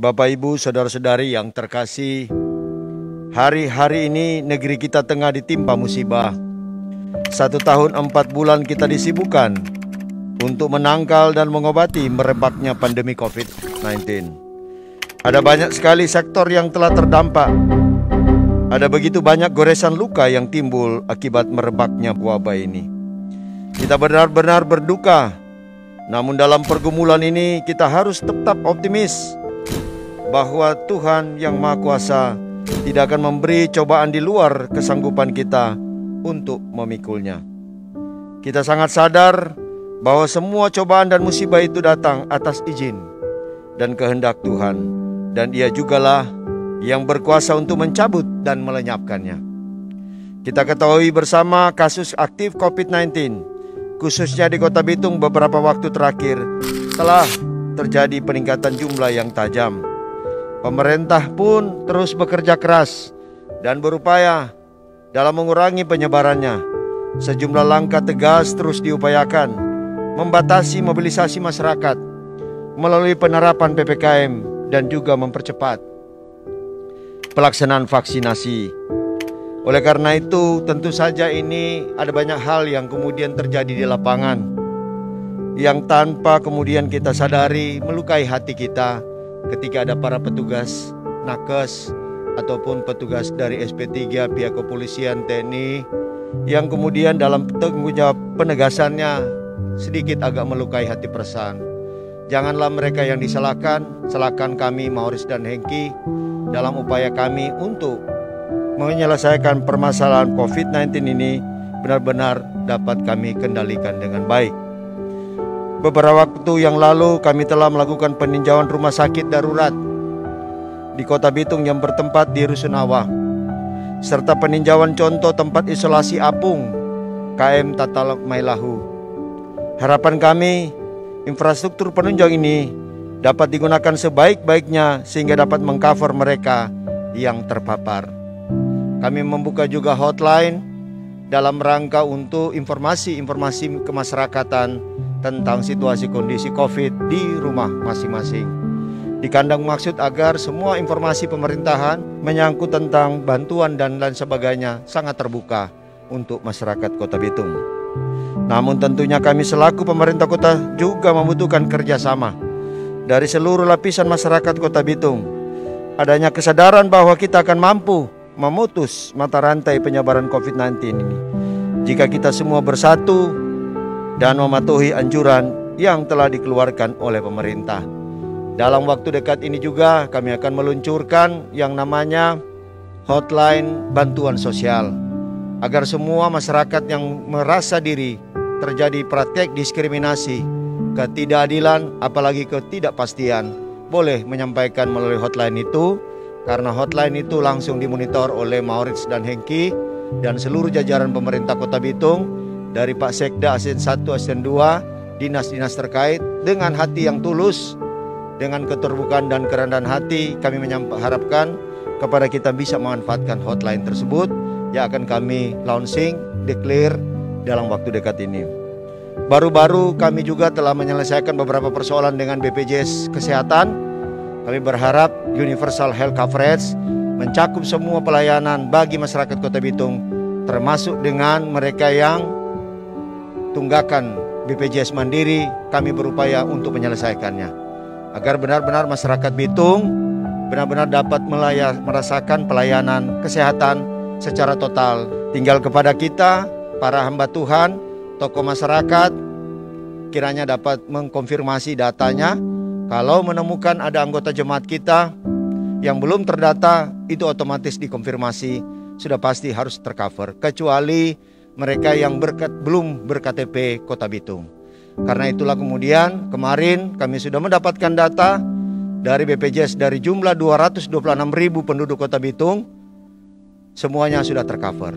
Bapak Ibu saudara-saudari yang terkasih, hari-hari ini negeri kita tengah ditimpa musibah. 1 tahun 4 bulan kita disibukkan untuk menangkal dan mengobati merebaknya pandemi COVID-19. Ada banyak sekali sektor yang telah terdampak. Ada begitu banyak goresan luka yang timbul akibat merebaknya wabah ini. Kita benar-benar berduka. Namun dalam pergumulan ini kita harus tetap optimis bahwa Tuhan yang Maha Kuasa tidak akan memberi cobaan di luar kesanggupan kita untuk memikulnya. Kita sangat sadar bahwa semua cobaan dan musibah itu datang atas izin dan kehendak Tuhan, dan Ia jugalah yang berkuasa untuk mencabut dan melenyapkannya. Kita ketahui bersama kasus aktif COVID-19, khususnya di Kota Bitung beberapa waktu terakhir, telah terjadi peningkatan jumlah yang tajam. Pemerintah pun terus bekerja keras dan berupaya dalam mengurangi penyebarannya. Sejumlah langkah tegas terus diupayakan, membatasi mobilisasi masyarakat melalui penerapan PPKM dan juga mempercepat pelaksanaan vaksinasi. Oleh karena itu, tentu saja ini ada banyak hal yang kemudian terjadi di lapangan yang tanpa kemudian kita sadari melukai hati kita ketika ada para petugas nakes ataupun petugas dari SP3, pihak kepolisian, TNI yang kemudian dalam tanggung jawab penegasannya sedikit agak melukai hati perasaan. Janganlah mereka yang disalahkan, salahkan kami Mauris dan Hengki dalam upaya kami untuk menyelesaikan permasalahan COVID-19 ini benar-benar dapat kami kendalikan dengan baik. Beberapa waktu yang lalu kami telah melakukan peninjauan rumah sakit darurat di Kota Bitung yang bertempat di Rusunawa, serta peninjauan contoh tempat isolasi apung KM Tatalmailahu. Harapan kami, infrastruktur penunjang ini dapat digunakan sebaik-baiknya sehingga dapat mengcover mereka yang terpapar. Kami membuka juga hotline dalam rangka untuk informasi-informasi kemasyarakatan tentang situasi kondisi COVID di rumah masing-masing. Di kandang maksud agar semua informasi pemerintahan menyangkut tentang bantuan dan lain sebagainya sangat terbuka untuk masyarakat Kota Bitung. Namun tentunya kami selaku pemerintah kota juga membutuhkan kerjasama dari seluruh lapisan masyarakat Kota Bitung. Adanya kesadaran bahwa kita akan mampu memutus mata rantai penyebaran COVID-19 ini jika kita semua bersatu dan mematuhi anjuran yang telah dikeluarkan oleh pemerintah. Dalam waktu dekat ini juga kami akan meluncurkan yang namanya hotline bantuan sosial, agar semua masyarakat yang merasa diri terjadi praktek diskriminasi, ketidakadilan, apalagi ketidakpastian, boleh menyampaikan melalui hotline itu, karena hotline itu langsung dimonitor oleh Mauris dan Hengki dan seluruh jajaran pemerintah Kota Bitung, dari Pak Sekda Asen 1, Asen 2, dinas-dinas terkait. Dengan hati yang tulus, dengan keterbukaan dan kerendahan hati, kami mengharapkan kepada kita bisa memanfaatkan hotline tersebut yang akan kami launching, declare dalam waktu dekat ini. Baru-baru kami juga telah menyelesaikan beberapa persoalan dengan BPJS Kesehatan. Kami berharap universal health coverage mencakup semua pelayanan bagi masyarakat Kota Bitung, termasuk dengan mereka yang tunggakan BPJS Mandiri. Kami berupaya untuk menyelesaikannya agar benar-benar masyarakat Bitung benar-benar dapat merasakan pelayanan kesehatan secara total. Tinggal kepada kita, para hamba Tuhan, tokoh masyarakat, kiranya dapat mengkonfirmasi datanya. Kalau menemukan ada anggota jemaat kita yang belum terdata, itu otomatis dikonfirmasi, sudah pasti harus tercover, kecuali mereka yang belum berKTP Kota Bitung. Karena itulah kemudian kemarin kami sudah mendapatkan data dari BPJS dari jumlah 226.000 penduduk Kota Bitung, semuanya sudah tercover.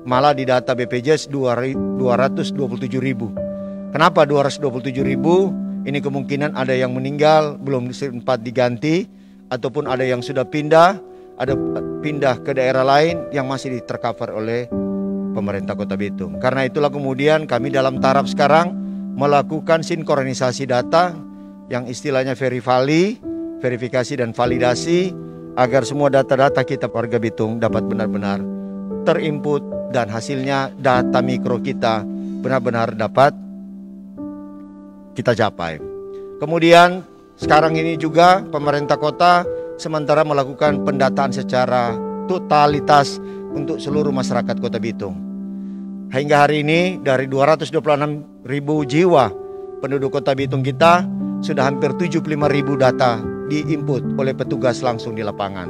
Malah di data BPJS 227.000. Kenapa 227.000? Ini kemungkinan ada yang meninggal belum sempat diganti, ataupun ada yang sudah pindah, ada pindah ke daerah lain yang masih tercover oleh pemerintah Kota Bitung. Karena itulah kemudian kami dalam taraf sekarang melakukan sinkronisasi data yang istilahnya verifali verifikasi dan validasi agar semua data-data kita warga Bitung dapat benar-benar terinput dan hasilnya data mikro kita benar-benar dapat kita capai. Kemudian sekarang ini juga pemerintah kota sementara melakukan pendataan secara totalitas untuk seluruh masyarakat Kota Bitung. Hingga hari ini dari 226.000 jiwa penduduk Kota Bitung kita sudah hampir 75.000 data diinput oleh petugas langsung di lapangan.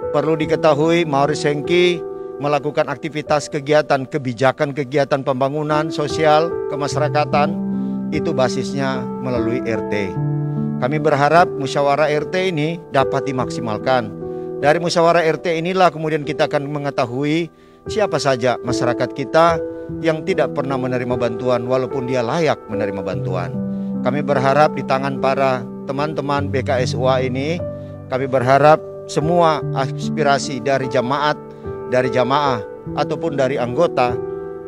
Perlu diketahui Maurice Hengki melakukan aktivitas kegiatan kebijakan pembangunan sosial kemasyarakatan itu basisnya melalui RT. Kami berharap musyawarah RT ini dapat dimaksimalkan. Dari musyawarah RT inilah kemudian kita akan mengetahui siapa saja masyarakat kita yang tidak pernah menerima bantuan walaupun dia layak menerima bantuan. Kami berharap di tangan para teman-teman BKSUA ini, kami berharap semua aspirasi dari jamaah ataupun dari anggota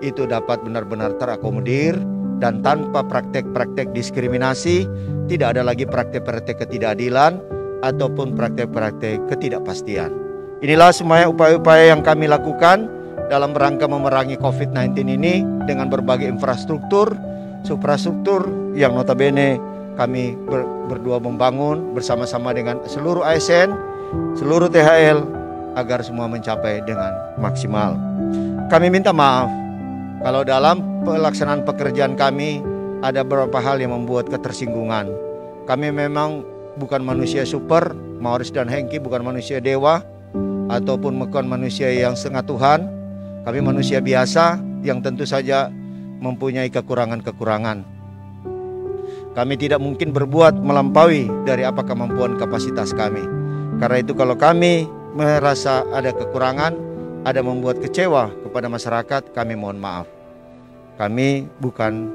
itu dapat benar-benar terakomodir dan tanpa praktek-praktek diskriminasi, tidak ada lagi praktek-praktek ketidakadilan ataupun praktek-praktek ketidakpastian. Inilah semuanya upaya-upaya yang kami lakukan dalam rangka memerangi COVID-19 ini dengan berbagai infrastruktur, suprastruktur yang notabene kami berdua membangun bersama-sama dengan seluruh ASN, seluruh THL agar semua mencapai dengan maksimal. Kami minta maaf kalau dalam pelaksanaan pekerjaan kami ada beberapa hal yang membuat ketersinggungan. Kami memang bukan manusia super, Maurice dan Hengki bukan manusia dewa ataupun bukan manusia yang setengah Tuhan. Kami manusia biasa yang tentu saja mempunyai kekurangan-kekurangan. Kami tidak mungkin berbuat melampaui dari apa kemampuan kapasitas kami. Karena itu kalau kami merasa ada kekurangan, ada membuat kecewa kepada masyarakat, kami mohon maaf. Kami bukan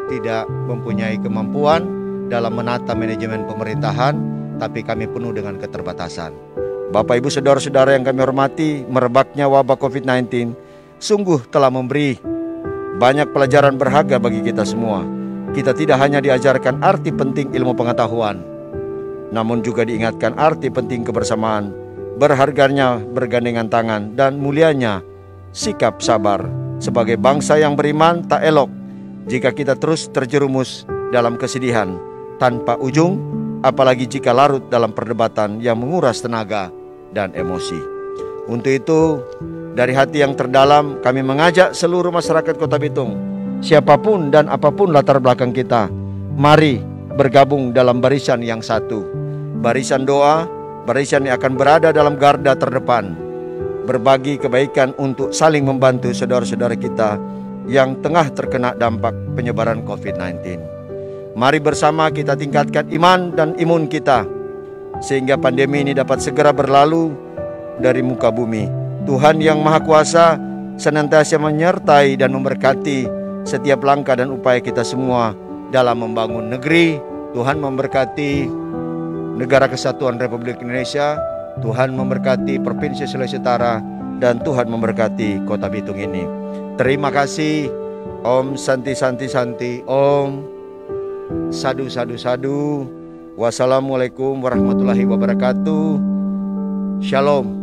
tidak mempunyai kemampuan dalam menata manajemen pemerintahan, tapi kami penuh dengan keterbatasan. Bapak Ibu Saudara-saudara yang kami hormati, merebaknya wabah COVID-19 sungguh telah memberi banyak pelajaran berharga bagi kita semua. Kita tidak hanya diajarkan arti penting ilmu pengetahuan, namun juga diingatkan arti penting kebersamaan, berharganya bergandengan tangan, dan mulianya sikap sabar. Sebagai bangsa yang beriman, tak elok jika kita terus terjerumus dalam kesedihan tanpa ujung, apalagi jika larut dalam perdebatan yang menguras tenaga dan emosi. Untuk itu, dari hati yang terdalam, kami mengajak seluruh masyarakat Kota Bitung, siapapun dan apapun latar belakang kita, mari bergabung dalam barisan yang satu. Barisan doa, barisan yang akan berada dalam garda terdepan, berbagi kebaikan untuk saling membantu saudara-saudara kita yang tengah terkena dampak penyebaran COVID-19. Mari bersama kita tingkatkan iman dan imun kita, sehingga pandemi ini dapat segera berlalu dari muka bumi. Tuhan yang Maha Kuasa senantiasa menyertai dan memberkati setiap langkah dan upaya kita semua dalam membangun negeri. Tuhan memberkati Negara Kesatuan Republik Indonesia, Tuhan memberkati Provinsi Sulawesi Utara, dan Tuhan memberkati Kota Bitung ini. Terima kasih. Om Santi Santi Santi, Om Sadu Sadu Sadu. Wassalamualaikum warahmatullahi wabarakatuh. Shalom.